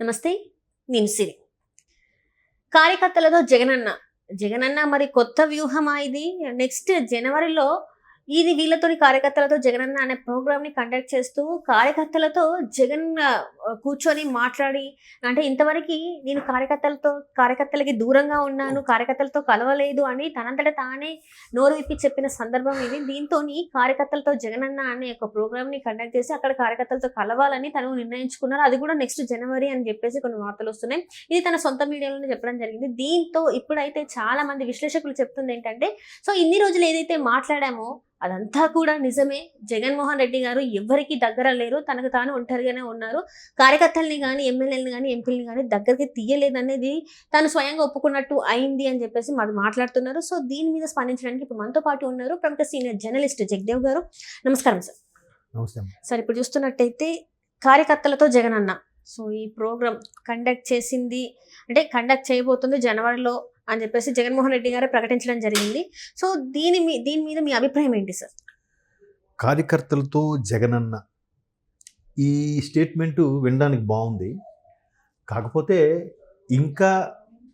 నమస్తే. నేను సిరి. కార్యకర్తలతో జగనన్న మరి కొత్త వ్యూహమా ఇది? నెక్స్ట్ జనవరిలో ఇది వీళ్ళతోని కార్యకర్తలతో జగనన్న అనే ప్రోగ్రామ్ ని కండక్ట్ చేస్తూ కార్యకర్తలతో జగన్ కూర్చొని మాట్లాడి, అంటే ఇంతవరకు నేను కార్యకర్తలకి దూరంగా ఉన్నాను, కార్యకర్తలతో కలవలేదు అని తనంతట తానే నోరు విప్పి చెప్పిన సందర్భం ఇది. దీంతో కార్యకర్తలతో జగనన్న అనే ఒక ప్రోగ్రామ్ ని కండక్ట్ చేసి అక్కడ కార్యకర్తలతో కలవాలని తను నిర్ణయించుకున్నారు. అది కూడా నెక్స్ట్ జనవరి అని చెప్పేసి కొన్ని వార్తలు వస్తున్నాయి. ఇది తన సొంత మీడియాలోనే చెప్పడం జరిగింది. దీంతో ఇప్పుడైతే చాలా మంది విశ్లేషకులు చెప్తుంది ఏంటంటే, సో ఇన్ని రోజులు ఏదైతే మాట్లాడామో అదంతా కూడా నిజమే. జగన్మోహన్ రెడ్డి గారు ఎవరికి దగ్గర లేరు, తనకు తాను ఒంటరిగానే ఉన్నారు. కార్యకర్తల్ని కానీ, ఎమ్మెల్యేలని కానీ, ఎంపీలని కానీ దగ్గరికి తీయలేదనేది తను స్వయంగా ఒప్పుకున్నట్టు అయింది అని చెప్పేసి మాట్లాడుతున్నారు. సో దీని మీద స్పందించడానికి ఇప్పుడు మనతో పాటు ఉన్నారు ప్రముఖ సీనియర్ జర్నలిస్ట్ జగదేవ్ గారు. నమస్కారం సార్. నమస్తే. సార్, ఇప్పుడు చూస్తున్నట్టయితే కార్యకర్తలతో జగనన్న సో ఈ ప్రోగ్రామ్ కండక్ట్ చేయబోతుంది జనవరిలో అని చెప్పేసి జగన్మోహన్ రెడ్డి గారు ప్రకటించడం జరిగింది. సో దీని మీద మీ అభిప్రాయం ఏంటి సార్? కార్యకర్తలతో జగనన్న ఈ స్టేట్మెంట్ వినడానికి బాగుంది. కాకపోతే ఇంకా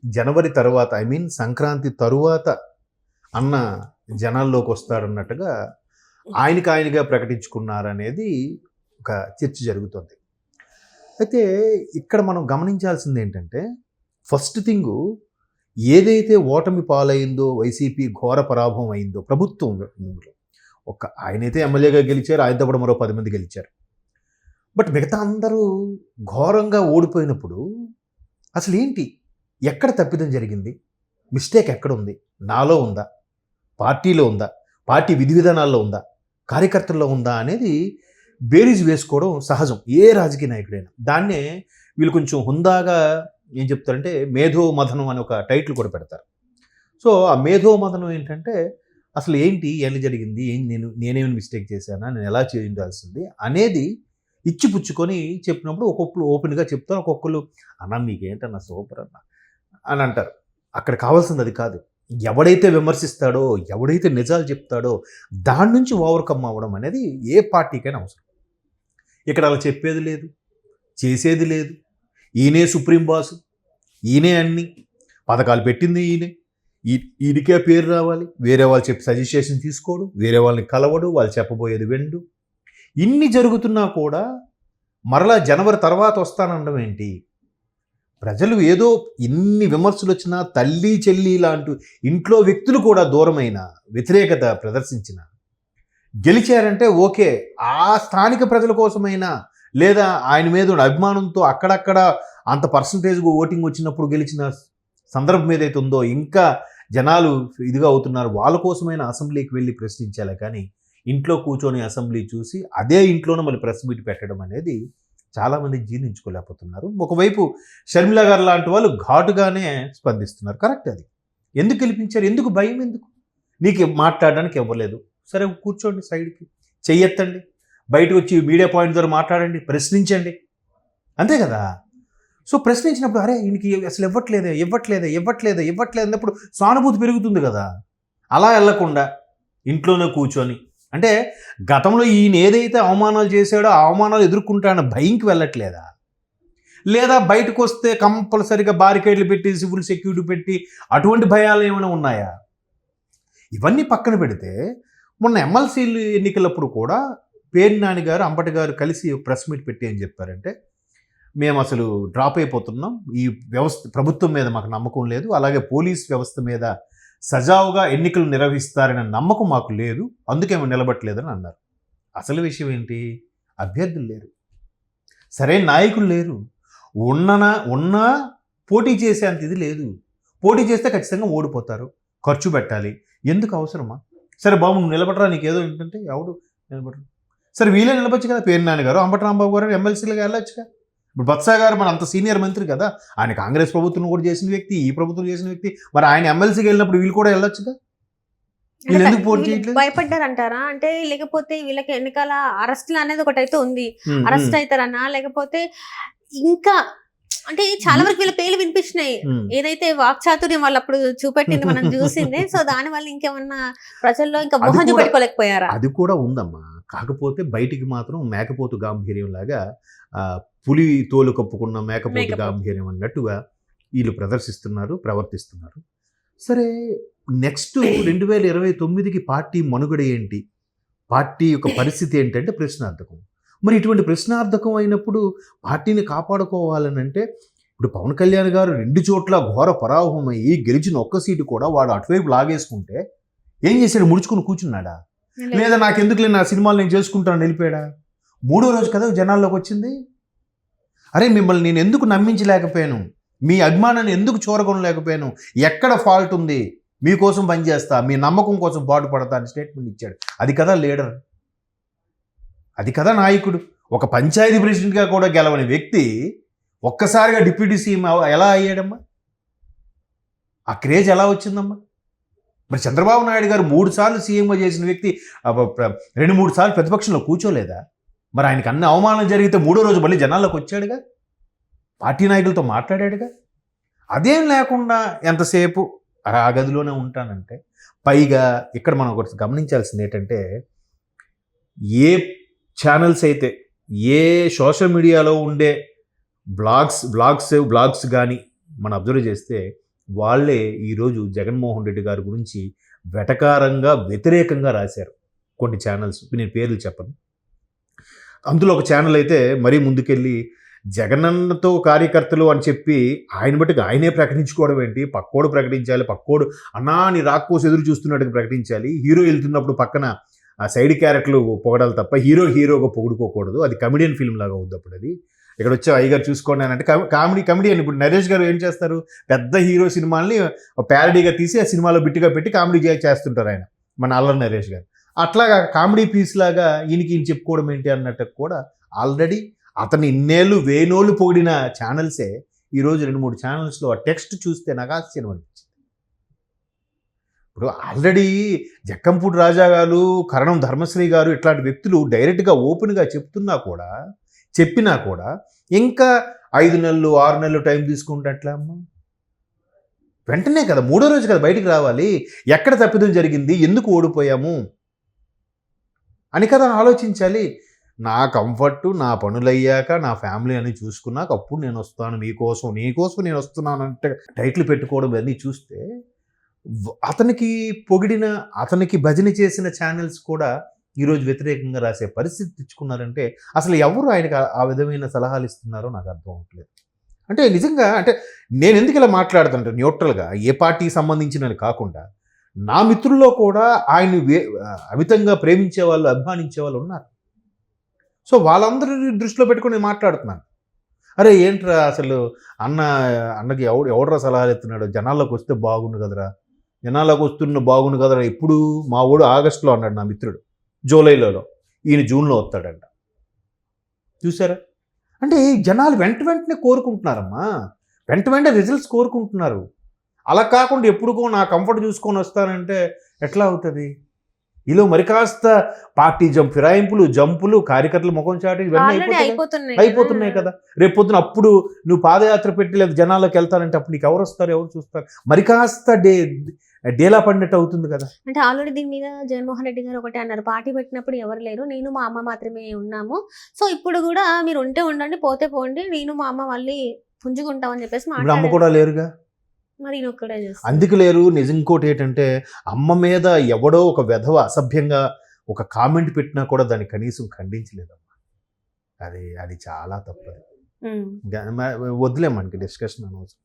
జనవరి తర్వాత, సంక్రాంతి తరువాత అన్న జనాల్లోకి వస్తారన్నట్టుగా ఆయనగా ప్రకటించుకున్నారనేది ఒక చర్చ జరుగుతుంది. అయితే ఇక్కడ మనం గమనించాల్సింది ఏంటంటే, ఫస్ట్ థింగ్, ఏదైతే ఓటమి పాలైందో, వైసీపీ ఘోర పరాభవం అయిందో ప్రభుత్వం, ఆయనైతే ఎమ్మెల్యేగా గెలిచారు, ఆయనతో కూడా మరో 10 మంది గెలిచారు. బట్ మిగతా అందరూ ఘోరంగా ఓడిపోయినప్పుడు అసలు ఏంటి, ఎక్కడ తప్పిదం జరిగింది, మిస్టేక్ ఎక్కడ ఉంది, నాలో ఉందా, పార్టీలో ఉందా, పార్టీ విధి విధానాల్లో ఉందా, కార్యకర్తల్లో ఉందా అనేది బేరీజ్ వేసుకోవడం సహజం ఏ రాజకీయ నాయకుడైనా. దాన్నే వీళ్ళు కొంచెం హుందాగా ఏం చెప్తారంటే మేధో మథనం అని ఒక టైటిల్ కూడా పెడతారు. సో ఆ మేధో మథనం ఏంటంటే, అసలు ఏంటి, ఎలా జరిగింది, నేనేమైనా మిస్టేక్ చేశానా, నేను ఎలా చేయాల్సింది అనేది ఇచ్చిపుచ్చుకొని చెప్పినప్పుడు ఒక్కొక్కరు ఓపెన్గా చెప్తారు, ఒక్కొక్కరు అన్న మీకేంటన్నా సూపర్ అని అంటారు. అక్కడ కావాల్సింది అది కాదు. ఎవడైతే విమర్శిస్తాడో, ఎవడైతే నిజాలు చెప్తాడో దాని నుంచి ఓవర్కమ్ అవ్వడం అనేది ఏ పార్టీకైనా అవసరం. ఇక్కడ అలా చెప్పేది లేదు, చేసేది లేదు. ఈయనే సుప్రీం బాసు, ఈయనే అన్ని పథకాలు పెట్టింది ఈయనకే పేరు రావాలి. వేరే వాళ్ళు చెప్పి సజెషన్ తీసుకోడు, వేరే వాళ్ళని కలవడు, వాళ్ళు చెప్పబోయేది వెండు. ఇన్ని జరుగుతున్నా కూడా మరలా జనవరి తర్వాత వస్తానడం ఏంటి? ప్రజలు ఏదో ఇన్ని విమర్శలు వచ్చినా, తల్లి చెల్లి లాంటి ఇంట్లో వ్యక్తులు కూడా దూరమైన, వ్యతిరేకత ప్రదర్శించిన గెలిచారంటే ఓకే, ఆ స్థానిక ప్రజల కోసమైనా లేదా ఆయన మీద ఉన్న అభిమానంతో అక్కడక్కడ అంత పర్సంటేజ్గా ఓటింగ్ వచ్చినప్పుడు గెలిచిన సందర్భం ఏదైతే ఉందో, ఇంకా జనాలు ఇదిగా అవుతున్నారు, వాళ్ళ కోసమైనా అసెంబ్లీకి వెళ్ళి ప్రశ్నించాలి. కానీ ఇంట్లో కూర్చొని అసెంబ్లీ చూసి అదే ఇంట్లోనే మళ్ళీ ప్రెస్ మీట్ పెట్టడం అనేది చాలామంది జీర్ణించుకోలేకపోతున్నారు. ఒకవైపు షర్మిల గారు లాంటి వాళ్ళు ఘాటుగానే స్పందిస్తున్నారు. కరెక్ట్, అది ఎందుకు గెలిపించారు, ఎందుకు భయం, ఎందుకు నీకు మాట్లాడడానికి ఇవ్వలేదు, సరే కూర్చోండి, సైడ్కి చెయ్యెత్తండి, బయటకు వచ్చి మీడియా పాయింట్ ద్వారా మాట్లాడండి, ప్రశ్నించండి, అంతే కదా. సో ప్రశ్నించినప్పుడు అరే ఈయనకి అసలు ఇవ్వట్లేదే అన్నప్పుడు సానుభూతి పెరుగుతుంది కదా. అలా వెళ్ళకుండా ఇంట్లోనే కూర్చొని, అంటే గతంలో ఈయన ఏదైతే అవమానాలు చేశాడో ఆ అవమానాలు ఎదుర్కొంటాడన్న భయంకి వెళ్ళట్లేదా, లేదా బయటకు వస్తే కంపల్సరిగా బారికేడ్లు పెట్టి సివిల్ సెక్యూరిటీ పెట్టి అటువంటి భయాలు ఏమైనా ఉన్నాయా? ఇవన్నీ పక్కన పెడితే మొన్న ఎమ్మెల్సీ ఎన్నికలప్పుడు కూడా పేర్ని నాని గారు, అంబటి గారు కలిసి ప్రెస్ మీట్ పెట్టి ఏం చెప్పారంటే, మేము అసలు డ్రాప్ అయిపోతున్నాం, ఈ ప్రభుత్వం మీద మాకు నమ్మకం లేదు, అలాగే పోలీస్ వ్యవస్థ మీద సజావుగా ఎన్నికలు నిర్వహిస్తారనే నమ్మకం మాకు లేదు, అందుకే మేము నిలబట్టలేదని అన్నారు. అసలు విషయం ఏంటి, అభ్యర్థులు లేరు, సరైన నాయకులు లేరు, ఉన్నా పోటీ చేసేంత ఇది లేదు. పోటీ చేస్తే ఖచ్చితంగా ఓడిపోతారు, ఖర్చు పెట్టాలి, ఎందుకు అవసరమా? సరే బాబు నువ్వు నిలబడరా, నీకేదో ఏంటంటే ఎవడు నిలబడరు, సరే వీళ్ళే నిలబచ్చు కదా, పేర్ని నాని గారు, అంబటి రాంబాబు గారు ఎమ్మెల్సీలుగా వెళ్ళొచ్చుగా. ఇప్పుడు బత్సా గారు మన అంత సీనియర్ మంత్రి కదా, ఆయన కాంగ్రెస్ ప్రభుత్వం కూడా చేసిన వ్యక్తి, ఈ ప్రభుత్వం చేసిన వ్యక్తి, మరి ఆయన ఎమ్మెల్సీకి వెళ్ళినప్పుడు వీళ్ళు కూడా వెళ్ళొచ్చుగా. వీళ్ళు ఎందుకు పోటీ చేయట్లేదు? భయపడ్డారంటారా? అంటే లేకపోతే వీళ్ళకి ఎన్నికల అరెస్టులు అనేది ఒకటి అయితే ఉంది, అరెస్ట్ అవుతారన్నా, లేకపోతే ఇంకా అంటే చాలా వరకు వీళ్ళ పేర్లు వినిపించినాయి, ఏదైతే వాక్చాతుర్యం వాళ్ళు అప్పుడు చూపెట్టింది మనం చూసిందే. సో దాని వల్ల ఇంకేమన్నా ప్రజల్లో ఇంకా మొహం చూపెట్టుకోలేకపోయారా? అది కూడా ఉందమ్మా. కాకపోతే బయటికి మాత్రం మేకపోతు గాంభీర్యం లాగా పులి తోలు కప్పుకున్న మేకపోతు గాంభీర్యం అన్నట్టుగా వీళ్ళు ప్రవర్తిస్తున్నారు. సరే, నెక్స్ట్ 2029కి పార్టీ మనుగడ ఏంటి, పార్టీ యొక్క పరిస్థితి ఏంటంటే ప్రశ్నార్థకం. మరి ఇటువంటి ప్రశ్నార్థకం అయినప్పుడు పార్టీని కాపాడుకోవాలని అంటే ఇప్పుడు పవన్ కళ్యాణ్ గారు 2 చోట్ల ఘోర పరాభవమయ్యి గెలిచిన ఒక్క సీటు కూడా వాడు అటువైపు లాగేసుకుంటే ఏం చేశాడు? ముడుచుకుని కూర్చున్నాడా? లేదా నాకెందుకులే, నా సినిమాలు నేను చేసుకుంటాను వెళ్ళిపోయాడా? 3వ రోజు కదా జనాల్లోకి వచ్చింది. అరే, మిమ్మల్ని నేను ఎందుకు నమ్మించలేకపోయాను, మీ అభిమానాన్ని ఎందుకు చూరగొనలేకపోయాను, ఎక్కడ ఫాల్ట్ ఉంది, మీకోసం పనిచేస్తా, మీ నమ్మకం కోసం పాటుపడతా అని స్టేట్మెంట్ ఇచ్చాడు. అది కదా లీడర్, అది కదా నాయకుడు. ఒక పంచాయతీ ప్రెసిడెంట్గా కూడా గెలవని వ్యక్తి ఒక్కసారిగా డిప్యూటీ సీఎం ఎలా అయ్యాడమ్మా? ఆ క్రేజ్ ఎలా వచ్చిందమ్మా? మరి చంద్రబాబు నాయుడు గారు 3 సార్లు సీఎంగా చేసిన వ్యక్తి 2-3 సార్లు ప్రతిపక్షంలో కూర్చోలేదా? మరి ఆయనకి అన్ని అవమానం జరిగితే 3వ రోజు మళ్ళీ జనాల్లోకి వచ్చాడుగా, పార్టీ నాయకులతో మాట్లాడాడుగా. అదేం లేకుండా ఎంతసేపు ఆ గదిలోనే ఉంటానంటే, పైగా ఇక్కడ మనం ఒకటి గమనించాల్సింది ఏంటంటే, ఏ ఛానల్స్ అయితే, ఏ సోషల్ మీడియాలో ఉండే బ్లాగ్స్ కానీ మనం అబ్జర్వ్ చేస్తే వాళ్ళే ఈరోజు జగన్మోహన్ రెడ్డి గారి గురించి వెటకారంగా వ్యతిరేకంగా రాశారు కొన్ని ఛానల్స్. నేను పేర్లు చెప్పను. అందులో ఒక ఛానల్ అయితే మరీ ముందుకెళ్ళి జగనన్నతో కార్యకర్తలు అని చెప్పి ఆయన బట్టి ఆయనే ప్రకటించుకోవడం ఏంటి, పక్కోడు ప్రకటించాలి, పక్కోడు అన్నా నీ రాక్కోసి ఎదురు చూస్తున్నట్టుగా ప్రకటించాలి, హీరో వెళ్తున్నప్పుడు పక్కన ఆ సైడ్ క్యారెక్టర్లు పొగడాలి తప్ప హీరోగా పొగుడుకోకూడదు, అది కమెడియన్ ఫిల్మ్ లాగా అవుద్ది. అప్పుడు అది ఇక్కడ వచ్చి అయ్యగారు చూసుకోండి అని అంటే కామెడియన్. ఇప్పుడు నరేష్ గారు ఏం చేస్తారు, పెద్ద హీరో సినిమాల్ని ప్యారడీగా తీసి ఆ సినిమాలో బిట్టుగా పెట్టి కామెడీ చేస్తుంటారు ఆయన, మన అల్లరి నరేష్ గారు. అట్లాగా కామెడీ పీస్ లాగా ఈయన చెప్పుకోవడం ఏంటి అన్నట్టు కూడా ఆల్రెడీ అతని ఇన్నేళ్ళు వేనోళ్ళు పొగిడిన ఛానల్సే ఈరోజు 2-3 ఛానల్స్లో ఆ టెక్స్ట్ చూస్తే నాకు ఆశ్చర్యం అనిపించింది. ఇప్పుడు ఆల్రెడీ జక్కంపూడి రాజా గారు, కరణం ధర్మశ్రీ గారు ఇట్లాంటి వ్యక్తులు డైరెక్ట్గా ఓపెన్గా చెప్పినా కూడా ఇంకా 5 నెలలు 6 నెలలు టైం తీసుకుంటే ఎట్లా అమ్మా? వెంటనే కదా, 3వ రోజు కదా బయటికి రావాలి. ఎక్కడ తప్పిదం జరిగింది, ఎందుకు ఓడిపోయాము అని కదా ఆలోచించాలి. నా కంఫర్ట్, నా పనులయ్యాక, నా ఫ్యామిలీ అని చూసుకున్నాక అప్పుడు నేను వస్తాను, నీకోసం నేను వస్తున్నాను అంటే టైటిల్ పెట్టుకోవడం అన్నీ చూస్తే అతనికి పొగిడిన, అతనికి భజన చేసిన ఛానల్స్ కూడా ఈరోజు వ్యతిరేకంగా రాసే పరిస్థితి తెచ్చుకున్నారంటే అసలు ఎవరు ఆయనకు ఆ విధమైన సలహాలు ఇస్తున్నారో నాకు అర్థం అవ్వట్లేదు. అంటే నిజంగా అంటే నేను ఎందుకు ఇలా మాట్లాడుతుంటే న్యూట్రల్గా ఏ పార్టీకి సంబంధించినని కాకుండా నా మిత్రుల్లో కూడా ఆయన్ని అమితంగా ప్రేమించే వాళ్ళు, అభిమానించే వాళ్ళు ఉన్నారు. సో వాళ్ళందరినీ దృష్టిలో పెట్టుకుని నేను మాట్లాడుతున్నాను. అరే ఏంట్రా అసలు అన్నకి ఎవడరా సలహాలు ఇస్తున్నాడు, జనాల్లోకి వస్తే బాగుండు కదరా, ఇప్పుడు మా ఊడు ఆగస్టులో అన్నాడు నా మిత్రుడు, జూలైలో, ఈయన జూన్లో వస్తాడంట. చూసారా? అంటే జనాలు వెంటనే కోరుకుంటున్నారమ్మా, వెంటనే రిజల్ట్స్ కోరుకుంటున్నారు. అలా కాకుండా ఎప్పుడుకో నా కంఫర్ట్ చూసుకొని వస్తానంటే ఎట్లా అవుతుంది? ఇలా మరి కాస్త పార్టీ ఫిరాయింపులు, జంపులు, కార్యకర్తల ముఖం చాటి ఇవన్నీ అయిపోతున్నాయి కదా. రేపు పొద్దున అప్పుడు నువ్వు పాదయాత్ర పెట్టి లేదా జనాల్లోకి వెళ్తానంటే అప్పుడు నీకు ఎవరు వస్తారు, ఎవరు చూస్తారు? మరి కాస్త డేలా పడినట్టు అవుతుంది కదా. అంటే ఆల్రెడీ దీని మీద జగన్మోహన్ రెడ్డి గారు ఒకటే అన్నారు, పార్టీ పెట్టినప్పుడు ఎవరు లేరు, నేను మా అమ్మ మాత్రమే ఉన్నాము, సో ఇప్పుడు కూడా మీరు ఉంటే ఉండండి, పోతే పోండి, నేను మా అమ్మ మళ్ళీ పుంజుకుంటామని చెప్పేసి అమ్మ కూడా లేరుగా, మరి అందుకు లేరు. ఇంకోటి ఏంటంటే అమ్మ మీద ఎవడో ఒక వెధవ అసభ్యంగా ఒక కామెంట్ పెట్టినా కూడా దాన్ని కనీసం ఖండించలేదమ్మా. అది చాలా తప్పదు. వదిలే మనకి డిస్కషన్ అనవసరం.